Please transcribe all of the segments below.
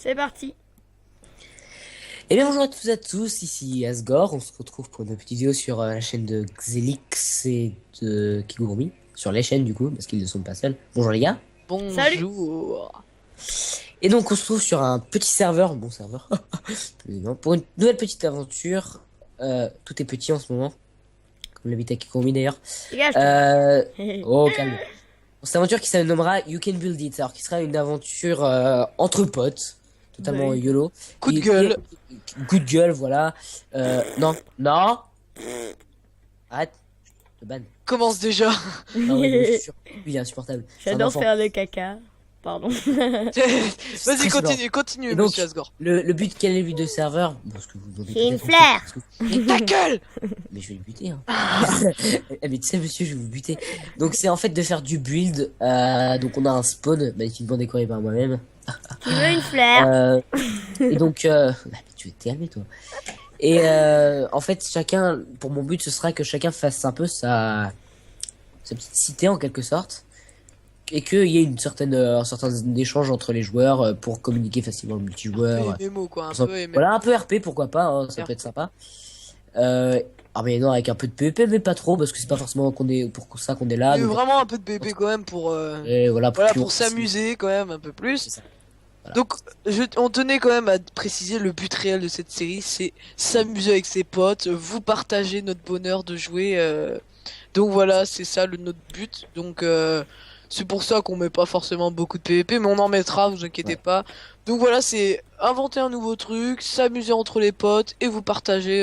C'est parti. Eh bien bonjour à tous ici Asgore, on se retrouve pour une petite vidéo sur la chaîne de Xelix et de Kigurumi, sur les chaînes du coup, parce qu'ils ne sont pas seuls. Bonjour les gars. Salut. Bonjour. Et donc on se trouve sur un petit serveur, bon serveur, non, pour une nouvelle petite aventure. Tout est petit en ce moment, comme l'habite à Kigurumi d'ailleurs. Dégage. Oh calme. Cette aventure qui se nommera You Can Build It, alors qui sera une aventure entre potes, totalement Ouais. YOLO. Coup de Et- gueule. Coup de gueule, voilà. Non, non. Arrête, je te banne. Commence déjà. Non, ouais, je suis sûr. Lui, il est insupportable. C'est un J'adore enfant. faire le caca. Pardon. Vas-y, très continue, Et donc, monsieur Asgore. Le but, quel est le but de serveur? Bon, ce que vous demandez C'est une peut-être, fleur. parce que- Ta gueule. Mais je vais le buter. Hein. Eh, mais tu sais, monsieur, je vais vous buter. Donc, c'est en fait de faire du build. Donc, on a un spawn magnifiquement décoré par moi-même. Tu veux une fleur? Et donc, bah, tu veux te calmer, toi. Et en fait, chacun, pour mon but, ce sera que chacun fasse un peu sa petite cité en quelque sorte, et qu'il y ait un certain échange entre les joueurs pour communiquer facilement le multijoueur. MMO quoi, un Enfin, peu MMO. voilà, un peu RP, pourquoi pas, hein, ça peut être sympa. Mais non, avec un peu de PvP, mais pas trop, parce que c'est pas forcément pour ça qu'on est là. Mais donc- vraiment un peu de PvP quand même pour et voilà, pour s'amuser quand même un peu plus. C'est ça. Voilà. Donc on tenait quand même à préciser le but réel de cette série, c'est s'amuser avec ses potes, vous partager notre bonheur de jouer. Donc voilà, c'est ça notre but. Donc c'est pour ça qu'on met pas forcément beaucoup de PvP, mais on en mettra, vous inquiétez Ouais. pas. Donc voilà, c'est inventer un nouveau truc, s'amuser entre les potes et vous partager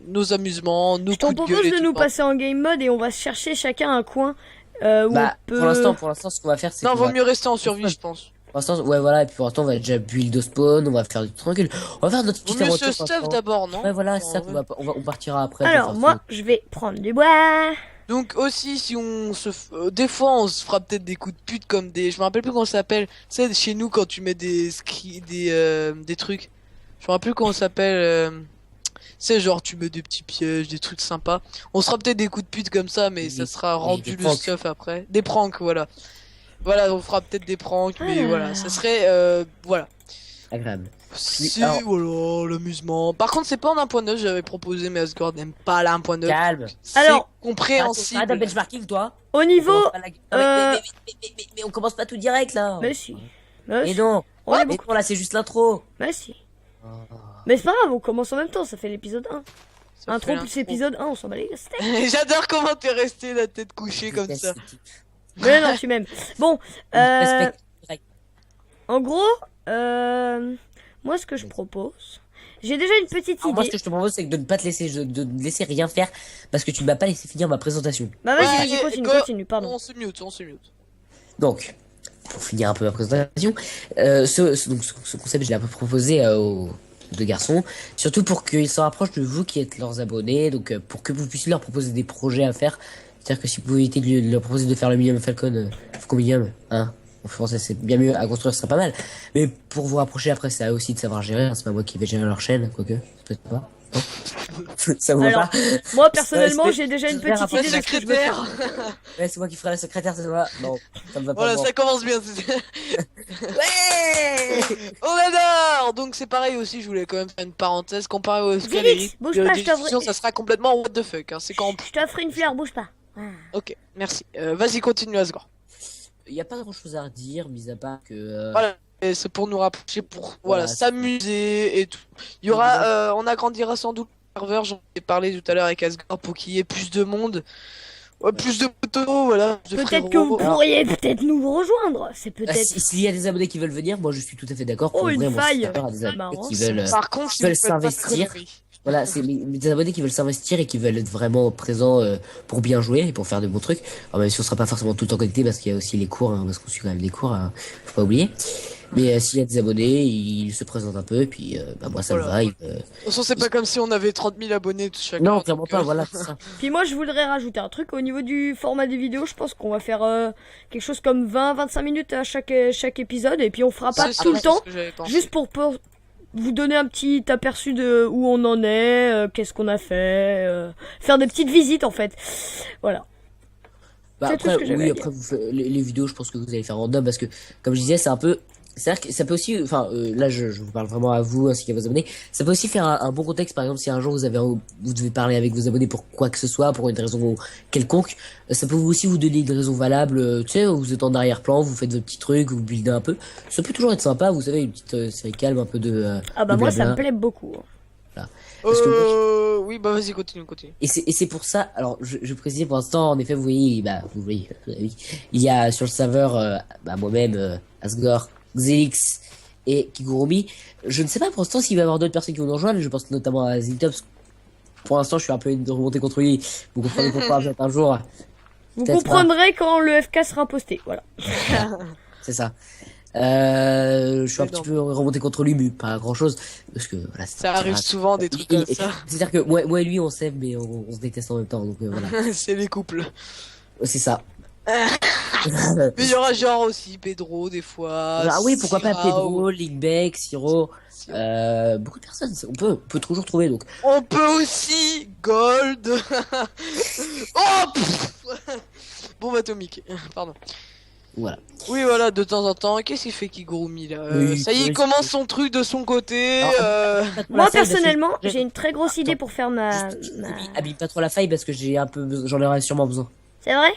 nos amusements, nos Je t'en coups de gueule propose et de tout nous ça. passer en game mode et on va chercher chacun un coin où Bah, on peut... pour l'instant, ce qu'on va faire, c'est Non, qu'on vaut va- mieux rester en survie, je pense. Pour l'instant, ouais, voilà, et puis pour l'instant, on va déjà build au spawn, on va faire du tranquille. On va faire notre Vaut petite mieux aventure. se stuff pour l'instant. d'abord, non? Ouais, voilà, c'est ça En qu'on vrai. on partira après. pour Alors faire moi, tout. je vais prendre du bois. Donc aussi, si on se, des fois, on se fera peut-être des coups de pute comme des, je me rappelle plus comment ça s'appelle. C'est chez nous quand tu mets des trucs. Je me rappelle plus comment ça s'appelle. C'est genre tu mets des petits pièges, des trucs sympas. On se fera peut-être des coups de pute comme ça, mais ça sera rendu des le pranks. stuff après. Des pranks, voilà. Voilà, on fera peut-être des pranks, mais Ah. voilà, ça serait, voilà. Agréable. C'est, alors- voilà, l'amusement. Par contre, c'est pas en 1.9, j'avais proposé, mais Asgard n'aime pas la 1.9. Calme. C'est Alors- compréhensible. Arrête de benchmarking, toi. Au niveau... On commence pas la- euh, mais on commence pas tout direct, là. Mais si. Et Mais si. non. On est Mais beaucoup... non, là, c'est juste l'intro. Mais si. Mais c'est pas grave, on commence en même temps, ça fait l'épisode 1. Ça Intro fait plus l'intro. épisode 1, on s'en bat les steaks. J'adore comment t'es resté la tête couchée comme ça. Mais non, tu m'aimes. Bon, Respecte. en gros, moi ce que je propose, j'ai déjà une petite Alors, moi, ce idée. que je te propose, c'est de ne pas te laisser, de ne laisser rien faire, parce que tu ne m'as pas laissé finir ma présentation. Bah vas-y, Ouais, vas-y, continue, go. continue, pardon. On se mute, on se mute. Donc, pour finir un peu ma présentation, donc, ce concept, je l'ai un peu proposé aux deux garçons, surtout pour qu'ils se rapprochent de vous qui êtes leurs abonnés, donc pour que vous puissiez leur proposer des projets à faire. C'est-à-dire que si vous pouvez éviter de leur proposer de faire le Millennium Falcon, Falcon Millennium, hein, en français c'est bien mieux à construire, ce serait pas mal. Mais pour vous rapprocher après, c'est à eux aussi de savoir gérer, hein, c'est pas moi qui vais gérer leur chaîne, quoique, peut-être pas. Non ça vous va Alors, pas? moi personnellement, Ouais, j'ai déjà une je vais petite rapprocher idée La de ce que je veux faire. secrétaire. Ouais, c'est moi qui ferai la secrétaire, c'est moi. Non, ça me va pas. Voilà, moi. ça commence bien. Ouais! On adore. Donc c'est pareil aussi, je voulais quand même faire une parenthèse comparé au Félix, bouge pas, je t'ouvre. ça sera complètement what the fuck. Hein. C'est quand. Je t'offre une fleur, bouge pas. Ah. Ok, merci. Vas-y, continue Asgore. Il y a pas grand chose à redire, mis à part que. Voilà. Et c'est pour nous rapprocher, pour Voilà, s'amuser et tout. Il y aura, on agrandira sans doute le serveur. J'en ai parlé tout à l'heure avec Asgore pour qu'il y ait plus de monde, ouais, plus de potos, voilà. plus de Peut-être que vous frérots. pourriez peut-être nous rejoindre. C'est Ah, peut-être... s'il y a des abonnés qui veulent venir, moi je suis tout à fait d'accord pour Oh, une ouvrir mon faille. serveur à des abonnés Marrant. qui veulent. Par contre, si veulent vous faites pas de s'investir. conneries. Voilà, c'est des abonnés qui veulent s'investir et qui veulent être vraiment présents pour bien jouer et pour faire de bons trucs. Alors même si on sera pas forcément tout le temps connecté parce qu'il y a aussi les cours, hein, parce qu'on suit quand même des cours, hein, faut pas oublier. Mais s'il y a des abonnés, ils se présentent un peu et puis bah, moi ça me Voilà. va. De toute façon, c'est pas comme si on avait 30 000 abonnés tout chacun. Non, clairement donc, pas, voilà, c'est ça. Puis moi, je voudrais rajouter un truc au niveau du format des vidéos. Je pense qu'on va faire quelque chose comme 20-25 minutes à chaque épisode. Et puis on fera pas c'est tout le ce temps. que j'avais pensé. Juste pour vous donner un petit aperçu de où on en est, qu'est-ce qu'on a fait, faire des petites visites en fait. Voilà. Bah C'est tout après, ce que j'avais oui, à après vous les vidéos, je pense que vous allez faire random parce que, comme je disais, c'est un peu C'est-à-dire que ça peut aussi, enfin, là, je vous parle vraiment à vous ainsi qu'à vos abonnés. Ça peut aussi faire un bon contexte. Par exemple, si un jour vous devez parler avec vos abonnés pour quoi que ce soit, pour une raison quelconque, ça peut aussi vous donner une raison valable. Tu sais, vous êtes en arrière-plan, vous faites vos petits trucs, vous buildez un peu. Ça peut toujours être sympa, vous savez, une petite série calme, un peu de. Ah bah de moi ça blabla. me plaît beaucoup. Voilà. Parce que moi, Oui, bah vas-y, continue. et c'est pour ça. Alors, je précise pour l'instant, en effet, vous voyez, oui, il y a sur le serveur, moi-même, Asgore, Xelix et Kigurumi. Je ne sais pas pour l'instant s'il va y avoir d'autres personnes qui vont nous rejoindre. Je pense notamment à Ziltops. Pour l'instant, je suis un peu une remontée contre lui. Vous comprenez pourquoi peut-être un jour. Vous Peut-être comprendrez quand le FK sera posté, voilà. C'est ça. Je suis un Mais petit non. peu remonté contre lui, mais pas grand chose. Parce que voilà, Ça arrive souvent des trucs comme ça. C'est-à-dire que moi et lui, on s'aime, mais on se déteste en même temps. Donc voilà. C'est les couples. C'est ça. Mais il y aura genre aussi Pedro des fois. Ah oui, pourquoi pas Syrah, Pedro, Linkbeck, Siro, beaucoup de personnes, on peut toujours trouver donc. On peut aussi Gold. Oh pff. Bombe atomique. Pardon. Voilà. Oui, voilà, de temps en temps. Qu'est-ce qu'il fait Kigurumi là Oui, ça y est, il oui, commence son truc de son côté. Alors, Moi La faille, personnellement, parce que- j'ai une très grosse idée pour faire ma... Abîme pas trop la faille parce que j'en aurai sûrement besoin. C'est vrai?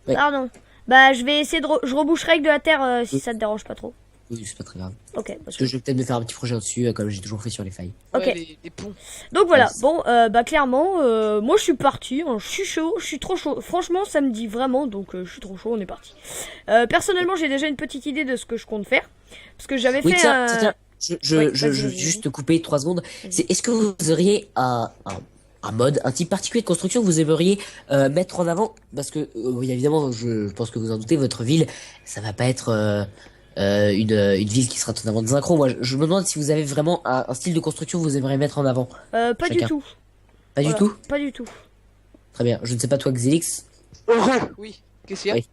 Oui. Pardon. Bah je vais essayer je reboucherai avec de la terre si Oui. ça te dérange pas trop. Oui, c'est pas très grave. Ok. Parce que je vais peut-être me faire un petit projet au-dessus, comme j'ai toujours fait sur les failles. Ok. Ouais, les ponts. Donc voilà, Yes. bon, bah clairement, moi je suis parti, hein, je suis chaud, je suis trop chaud. Franchement, ça me dit vraiment, donc je suis trop chaud, on est parti. Personnellement, j'ai déjà une petite idée de ce que je compte faire, parce que j'avais Oui, fait tiens, un... tiens, Ouais, je vas-y, vais vas-y. juste te couper 3 secondes. Vas-y. Est-ce que vous auriez un mode, un type particulier de construction que vous aimeriez mettre en avant? Parce que, oui, évidemment, je pense que vous en doutez, votre ville, ça va pas être une ville qui sera totalement désynchrone. Moi, je me demande si vous avez vraiment un style de construction que vous aimeriez mettre en avant. Pas du Chacun. tout. Pas Voilà, du tout? Pas du tout. Très bien. Je ne sais pas toi, Xelix. Oui. Qu'est-ce qu'il y a Oui.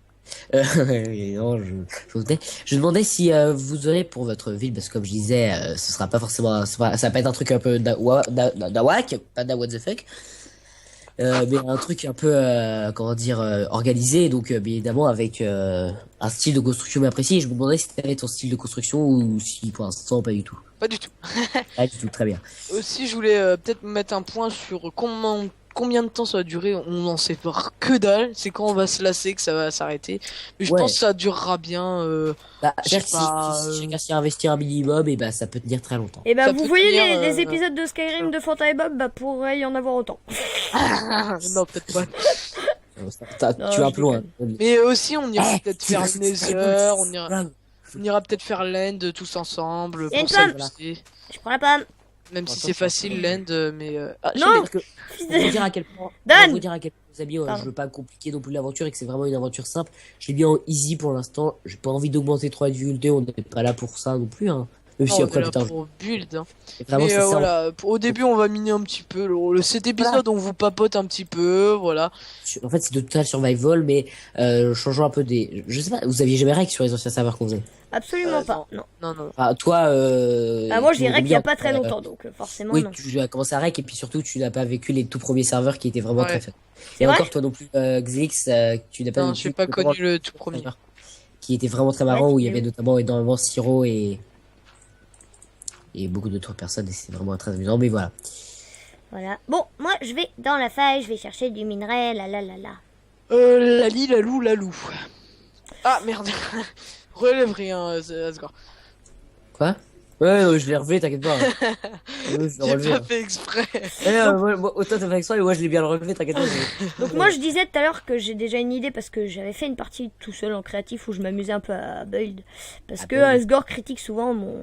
Non, je me doutais. Je demandais si vous aurez pour votre ville, parce que comme je disais, ce sera pas forcément, ça va pas être un truc un peu d'awak, pas da what the fuck, mais un truc un peu, comment dire, organisé, donc bien évidemment avec un style de construction bien précis. Je me demandais si c'était ton style de construction ou si pour l'instant pas du tout. Pas du tout. Pas du tout, très bien. Aussi, je voulais peut-être mettre un point sur combien de temps ça va durer. On n'en sait pas que dalle. C'est quand on va se lasser que ça va s'arrêter. Mais je Ouais. pense que ça durera bien. Bah, Je sais si pas, chacun s'y investit un minimum, et bah ça peut tenir très longtemps. Et bah Ça vous peut voyez tenir, les épisodes de Skyrim de Fanta et Bob, bah pourrait y en avoir autant. Non, peut-être pas. Non, Tu vas un je peu loin. Mais aussi, on ira Eh, peut-être faire c'est- Nether. Voilà. On ira peut-être faire Land tous ensemble. Y a une Pour pomme. s'amuser. Je prends la pomme. Même si Attends, c'est facile, Land, mais. Ah, Non. C'est-à-dire que, Fils pour vous de... dire à quel point, Dan pour vous dire à quel point, les amis, Pardon. je veux pas compliquer non plus l'aventure et que c'est vraiment une aventure simple. Je l'ai bien en easy pour l'instant. J'ai pas envie d'augmenter trop la difficulté. On n'est pas là pour ça non plus, hein. Même si on après, est là putain, pour build. Hein. vraiment, Mais c'est ça. voilà, au début, on va miner un petit peu. Cet épisode, on vous papote un petit peu, voilà. En fait, c'est de total survival, mais changeons un peu des. Je sais pas, vous aviez jamais règle sur les anciens serveurs qu'on faisait. Absolument pas, non. Non. Enfin, toi, Ah, moi je tu dirais qu'il y a bien, pas très longtemps, donc forcément Oui, non. tu as commencé à rec et puis surtout, tu n'as pas vécu les tout premiers serveurs qui étaient vraiment Ouais. très fun. C'est Et vrai encore, toi non plus, Xelix, tu n'as pas Non, vécu j'ai pas le connu grand le tout premier. serveur qui était vraiment très marrant, Ouais, où il y c'est avait où notamment énormément Siro et beaucoup d'autres personnes, et c'est vraiment très amusant, mais voilà. Voilà. Bon, moi je vais dans la faille, je vais chercher du minerai, la la la la. Lali, la loup. Ah, merde. Relève rien, Asgore. Quoi? Ouais, je l'ai relevé, t'inquiète pas. Je l'ai J'ai relevé. pas fait exprès. Autant t'as fait exprès, et moi je l'ai bien relevé, t'inquiète pas. Donc moi je disais tout à l'heure que j'ai déjà une idée parce que j'avais fait une partie tout seul en créatif où je m'amusais un peu à build. Parce À que build. Asgore critique souvent mon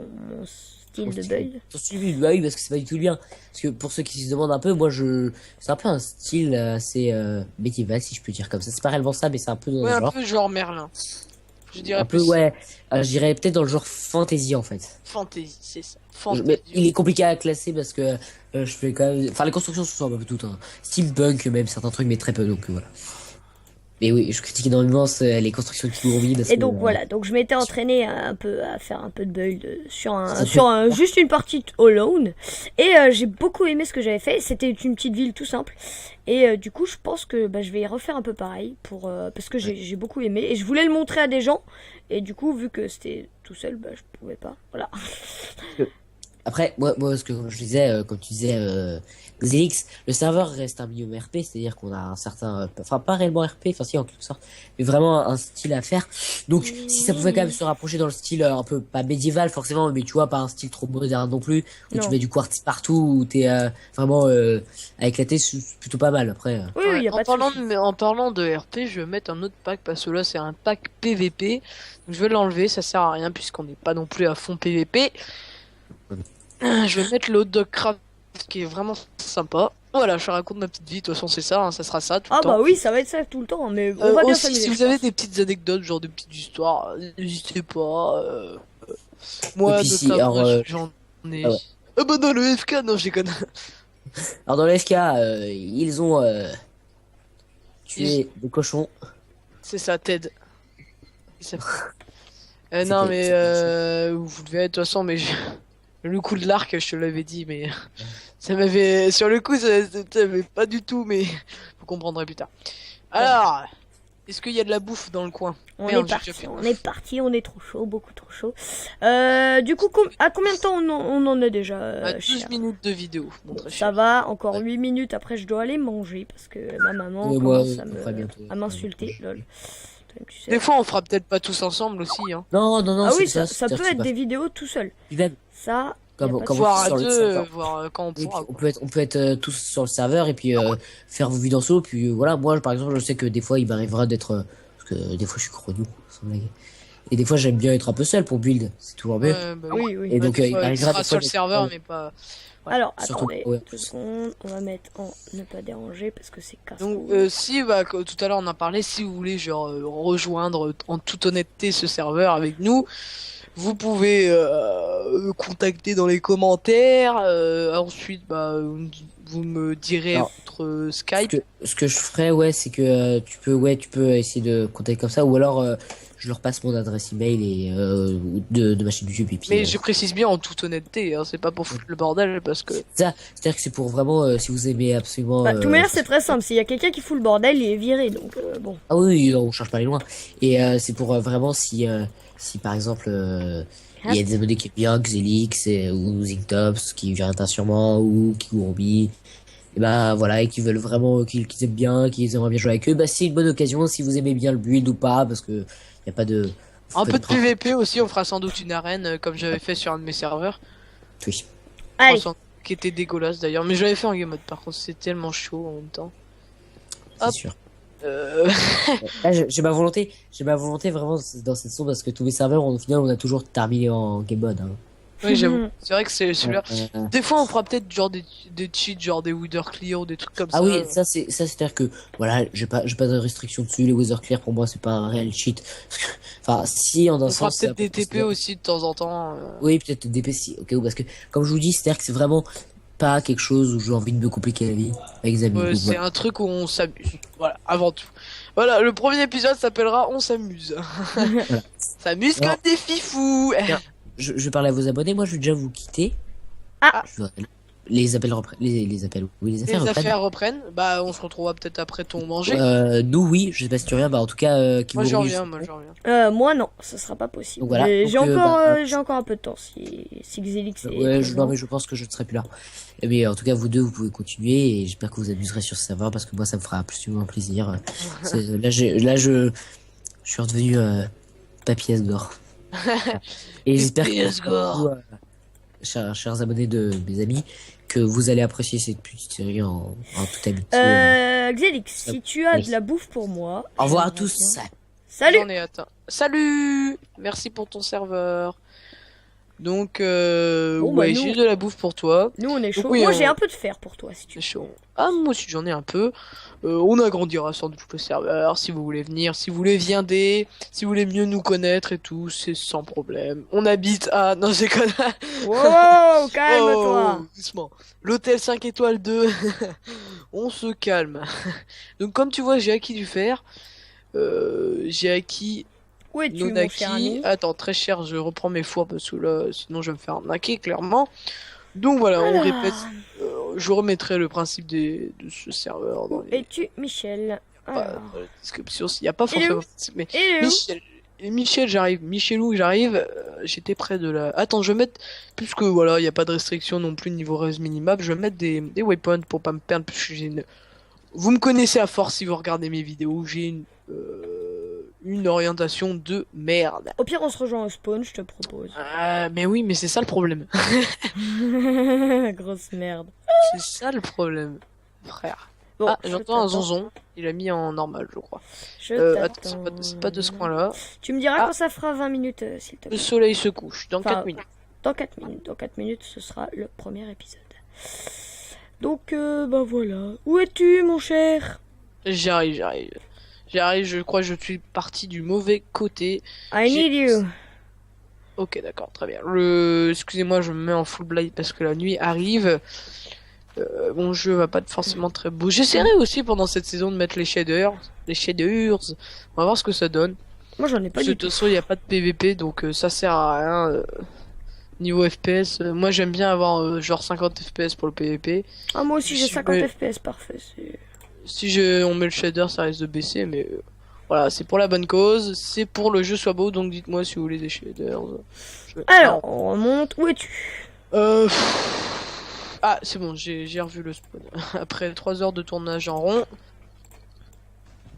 style de build. Ton style, bah oui, parce que c'est pas du tout le bien. Parce que pour ceux qui se demandent un peu, moi c'est un peu un style assez médiéval, si je peux dire comme ça. C'est pas réellement ça, mais c'est un peu dans Ouais, le un genre. peu genre Merlin. Je dirais Un peu, plus ouais. Je dirais peut-être dans le genre fantasy en fait. fantasy, c'est ça. Mais il Fantasy. est compliqué à classer parce que je fais quand même. Enfin, les constructions se sont un peu toutes. Hein. Steampunk, même certains trucs, mais très peu, donc voilà. Mais oui, je critique énormément les constructions de Kigurumi parce Et que donc voilà, donc je m'étais entraîné un peu à faire un peu de build ça juste une partie alone. Et j'ai beaucoup aimé ce que j'avais fait. C'était une petite ville tout simple. Et du coup, je pense que je vais refaire un peu pareil parce que j'ai beaucoup aimé. Et je voulais le montrer à des gens. Et du coup, vu que c'était tout seul, je pouvais pas. Voilà. Après, moi, ce que comme je disais, comme tu disais, Zelix, le serveur reste un minimum RP, c'est-à-dire qu'on a un certain, enfin pas réellement RP, enfin si en quelque sorte, mais vraiment un style à faire. Donc, si ça pouvait quand même se rapprocher dans le style un peu pas médiéval forcément, mais tu vois, pas un style trop moderne non plus, où tu Non. mets du quartz partout, où t'es vraiment à éclater, c'est plutôt pas mal. Après, Oui, oui, Ouais, y a pas de souci. en parlant de RP, je vais mettre un autre pack parce que là c'est un pack PVP. Donc je vais l'enlever, ça sert à rien puisqu'on n'est pas non plus à fond PVP. Je vais mettre le hot dog craft qui est vraiment sympa. Voilà, je raconte ma petite vie, de toute façon c'est ça, hein, ça sera ça tout le Ah temps. oui, ça va être ça tout le temps. Mais on va bien Aussi, s'amuser. si je vous avez pense. des petites anecdotes, genre des petites histoires, n'hésitez pas. et Moi, puis de si, alors, j'en ai. ah ouais. Ah bah non, le FK, non, j'ai connu. Alors dans le FK, ils ont tué des cochons. C'est ça, Ted. Il s'appelle- non, C'était- mais c'était- vous devez être de toute façon, mais le coup de l'arc, je te l'avais dit, mais ça m'avait. Sur le coup, ça m'avait pas du tout, mais vous comprendrez plus tard. Alors, est-ce qu'il y a de la bouffe dans le coin? On Merde, est j'ai parti, déjà fait. on est parti, on est trop chaud, beaucoup trop chaud. Du coup, à combien de temps on en est déjà, À 12 cher? minutes de vidéo, mon très Ça cher. va, encore 8 minutes, après je dois aller manger parce que ma maman Ouais, moi, commence on fera bientôt. à m'insulter, lol. Toi, tu sais. Des fois, on fera peut-être pas tous ensemble aussi, hein. Non, non, non, Ah c'est oui, ça, ça c'est-à-dire peut que c'est être pas- des vidéos tout seul. Puis même, Ça, Comme- y a pas de comme- souci. Voir à sur le deux, serveur. voir quand on Oui, pourra. puis Quoi. on peut être tous sur le serveur et puis faire vos vies dans solo. Puis voilà, moi par exemple, je sais que des fois il m'arrivera d'être. Parce que des fois je suis chrono, sans blague. Et des fois j'aime bien être un peu seul pour build, c'est toujours mieux. Bah Oui, oui. Et donc des il fois, m'arrivera sera des sur fois le d'être- serveur, mais pas. Ouais. Alors, Surtout, attendez, ouais. 2 secondes, on va mettre en ne pas déranger parce que c'est casse. Donc, si, tout à l'heure on en parlait, si vous voulez, genre, rejoindre en toute honnêteté ce serveur avec nous, vous pouvez contacter dans les commentaires. Ensuite, vous me direz Alors, votre Ce Skype. ce que je ferais, ouais, c'est que tu peux essayer de contacter comme ça, ou alors je leur passe mon adresse email et de ma chaîne YouTube et puis Mais je précise bien en toute honnêteté, hein, c'est pas pour foutre le bordel parce que. ça, c'est-à-dire que c'est pour vraiment si vous aimez absolument. De toute manière, c'est très simple. S'il y a quelqu'un qui fout le bordel, il est viré. Donc, bon. Ah oui, non, on cherche pas les loin. Et c'est pour vraiment si par exemple il y a des abonnés qui aiment bien Xelix ou Zingtops qui viennent sûrement ou Kigurumi, et ben voilà, et qui veulent vraiment qu'ils aiment bien, qu'ils aimeraient bien jouer avec eux, bah c'est une bonne occasion si vous aimez bien le build ou pas, parce que y a pas de Un peu de PVP aussi, on fera sans doute une arène comme j'avais fait sur un de mes serveurs. Oui. Allez, Qui était dégueulasse d'ailleurs, mais je l'avais fait en game mode par contre, c'est tellement chaud en même temps. C'est Hop. sûr. Euh... Là, j'ai ma volonté vraiment dans cette saison parce que tous les serveurs au final on a toujours terminé en game mode. Hein. oui, j'avoue. C'est vrai que c'est celui-là. Euh, Des fois, on fera peut-être genre des cheats, genre des Wither Clear ou des trucs comme ça. Ah oui, ça c'est-à-dire que voilà, j'ai pas de restriction dessus. Les Weather Clear pour moi c'est pas un réel cheat. Enfin si en un On fera sens. c'est peut-être des TP aussi de temps en temps. Oui, peut-être des PC au cas où, parce que comme je vous dis, c'est-à-dire que c'est vraiment pas quelque chose où j'ai envie de me compliquer la vie avec des amis. Ouais, Donc, c'est voilà. un truc où on s'amuse. Voilà, avant tout. Voilà, le premier épisode s'appellera On s'amuse. S'amuse Alors- comme des fifous. Bien. Je parlais à vos abonnés, moi je vais déjà vous quitter. Ah. Je dois- Les appels reprennent. Les appels, oui, les Les affaires reprennent. affaires reprennent. Bah, on se retrouvera peut-être après ton manger. Nous, oui, je sais pas si tu reviens, bah en tout cas, Moi, Kigurumi, j'en reviens, je- moi, j'en reviens. moi non, ça sera pas possible. Donc voilà, Mais donc, j'ai encore un peu de temps si Xelix est Ouais, présent. non, mais je pense que je ne serai plus là. Mais en tout cas, vous deux, vous pouvez continuer et j'espère que vous amuserez sur ce serveur parce que moi, ça me fera absolument plaisir. Je suis redevenu Papy Asgore. Et j'espère Papy que Asgore. vous, chers abonnés de mes amis, que vous allez apprécier cette petite série en toute amitié. Xelix, si tu as de la bouffe pour moi. Au revoir à j'aimerais tous. bien. Salut. J'en ai atteint. Salut. Merci pour ton serveur. Donc, Bon, ouais, nous- j'ai de la bouffe pour toi. Nous on est chaud. Oui, moi on- j'ai un peu de fer pour toi si tu C'est veux. chaud. Ah, moi aussi j'en ai un peu. On agrandira sans doute le serveur si vous voulez venir, si vous voulez viender, si vous voulez mieux nous connaître et tout, c'est sans problème. On habite à... Non, c'est con. Wow, calme-toi. Oh, doucement. L'hôtel 5 étoiles 2. On se calme. Donc comme tu vois, j'ai acquis du fer. J'ai acquis Où es-tu, non mon cher acquis. ami? Attends, très cher, je reprends mes fours parce que là, sinon je vais me faire arnaquer, clairement. Donc voilà, on Alors, répète. Je remettrai le principe de ce serveur dans où es-tu, Michel? Alors, dans la description. Il n'y a pas Il est forcément. où Mais il est où? Michel, j'arrive. Michelou, j'arrive. J'étais près de la. Attends, je vais mettre. Puisque voilà, il n'y a pas de restriction non plus niveau res minimap, je vais mettre des waypoints pour pas me perdre. Parce que j'ai une. Vous me connaissez à force si vous regardez mes vidéos. J'ai une orientation de merde. Au pire, on se rejoint au spawn, je te propose. Mais oui, mais c'est ça le problème. Grosse merde. C'est ça le problème, frère. Bon, Ah, je j'entends un t'attends. zonzon. Il a mis en normal, je crois. Je Attends, t'attends. c'est pas de ce coin-là. Tu me diras Ah. quand ça fera 20 minutes, s'il te Le plaît. soleil se couche dans Enfin, 4 minutes. Dans 4 minutes. Dans 4 minutes, ce sera le premier épisode. Donc, bah voilà. Où es-tu, mon cher? J'arrive. Je crois que je suis parti du mauvais côté. I need you. Ok, d'accord, très bien. Excusez-moi, je me mets en full blind parce que la nuit arrive. Mon jeu va pas être forcément très beau. J'essaierai aussi pendant cette saison de mettre les shaders. On va voir ce que ça donne. Moi, j'en ai pas Parce que de du tout. toute façon, il n'y a pas de PVP, donc ça sert à rien. Niveau FPS, moi j'aime bien avoir genre 50 FPS pour le PVP. Ah, moi aussi, j'ai Je 50 suis- FPS, parfait. Si on met le shader, ça risque de baisser, mais voilà, c'est pour la bonne cause. C'est pour le jeu soit beau, donc dites-moi si vous voulez des shaders. Alors, on remonte. Où es-tu? Ah, c'est bon, j'ai revu le spawn. Après 3 heures de tournage en rond,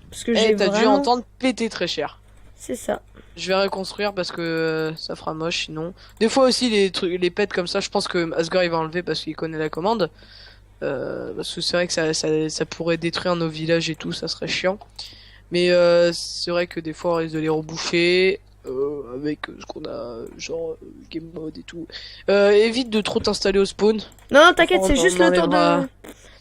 Parce que j'ai t'as dû vraiment... entendre péter très cher. C'est ça. Je vais reconstruire parce que ça fera moche sinon. Des fois aussi les trucs, les pets comme ça, je pense que Asgore il va enlever parce qu'il connaît la commande. Parce que c'est vrai que ça pourrait détruire nos villages et tout, ça serait chiant. Mais c'est vrai que des fois on risque de les reboucher avec ce qu'on a, genre game mode et tout. Évite de trop t'installer au spawn. Non, non, t'inquiète, On- c'est on juste le temps enlèvera. de...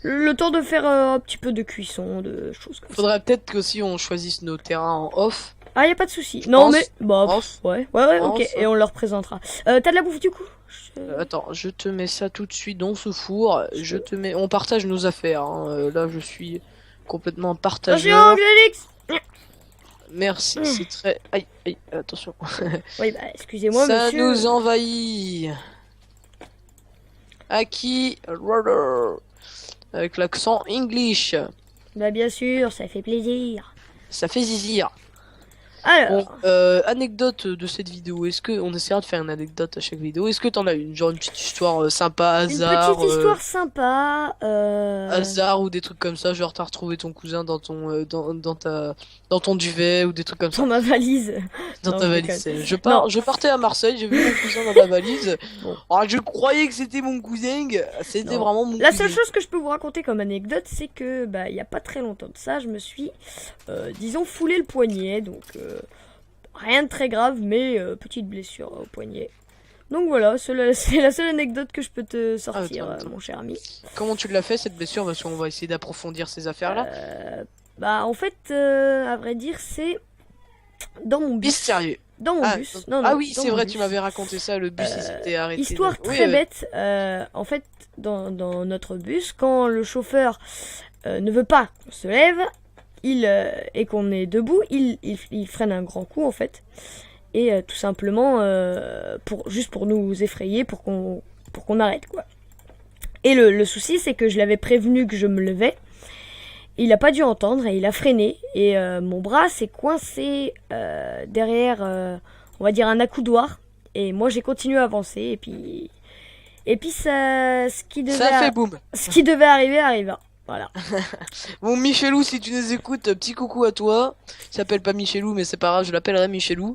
Le temps de faire un petit peu de cuisson, de choses comme ça. Faudrait peut-être qu'aussi on choisisse nos terrains en off. Ah, y a pas de souci. Non, pense. mais... Bah, Off. ouais, ok. Off. Et on leur présentera. T'as de la bouffe, du coup? Attends, je te mets ça tout de suite dans ce four. On partage nos affaires. Hein. Là, je suis complètement Attention, partageur. Glélix! Merci, c'est très. Aïe, aïe, attention. Oui, bah, excusez-moi, Ça monsieur. nous envahit. Aki Rudder. Avec l'accent English. Bah, bien sûr, ça fait plaisir. Ça fait zizir. Alors, Bon, anecdote de cette vidéo. Est-ce que on essaiera de faire une anecdote à chaque vidéo? Est-ce que t'en as une, genre une petite histoire sympa, hasard, une petite histoire sympa. hasard ou des trucs comme ça, genre t'as retrouvé ton cousin dans ton dans ton duvet ou des trucs comme ça Dans ma valise. dans Non, ta je valise. déconne. Je partais à Marseille, j'ai vu mon cousin dans la valise. Bon. Ah, je croyais que c'était mon cousin, c'était Non. vraiment mon La cousin. seule chose que je peux vous raconter comme anecdote, c'est que, bah, il y a pas très longtemps de ça, je me suis, disons, foulé le poignet. Donc, rien de très grave, mais petite blessure au poignet. Donc voilà, c'est la seule anecdote que je peux te sortir, Attends. mon cher ami. Comment tu l'as fait cette blessure? Parce qu'on va essayer d'approfondir ces affaires-là. Bah, en fait, à vrai dire, c'est dans mon bus. Mystérieux. Dans mon Ah, bus. donc- Non, ah non, oui, dans c'est mon vrai, bus. tu m'avais raconté ça, le bus il s'était arrêté. Histoire Oui, très oui. bête. En fait, dans notre bus, quand le chauffeur ne veut pas qu'on se lève, et qu'on est debout, il freine un grand coup en fait. Et tout simplement juste pour nous effrayer, pour qu'on arrête quoi. Et le souci c'est que je l'avais prévenu que je me levais. Il a pas dû entendre et il a freiné. Et mon bras s'est coincé derrière, on va dire un accoudoir. Et moi j'ai continué à avancer et puis ça, ce qui Ça a fait boum. devait arriver arriva. Voilà. Bon, Michelou, si tu nous écoutes, petit coucou à toi. Il s'appelle pas Michelou, mais c'est pas grave, je l'appellerai Michelou.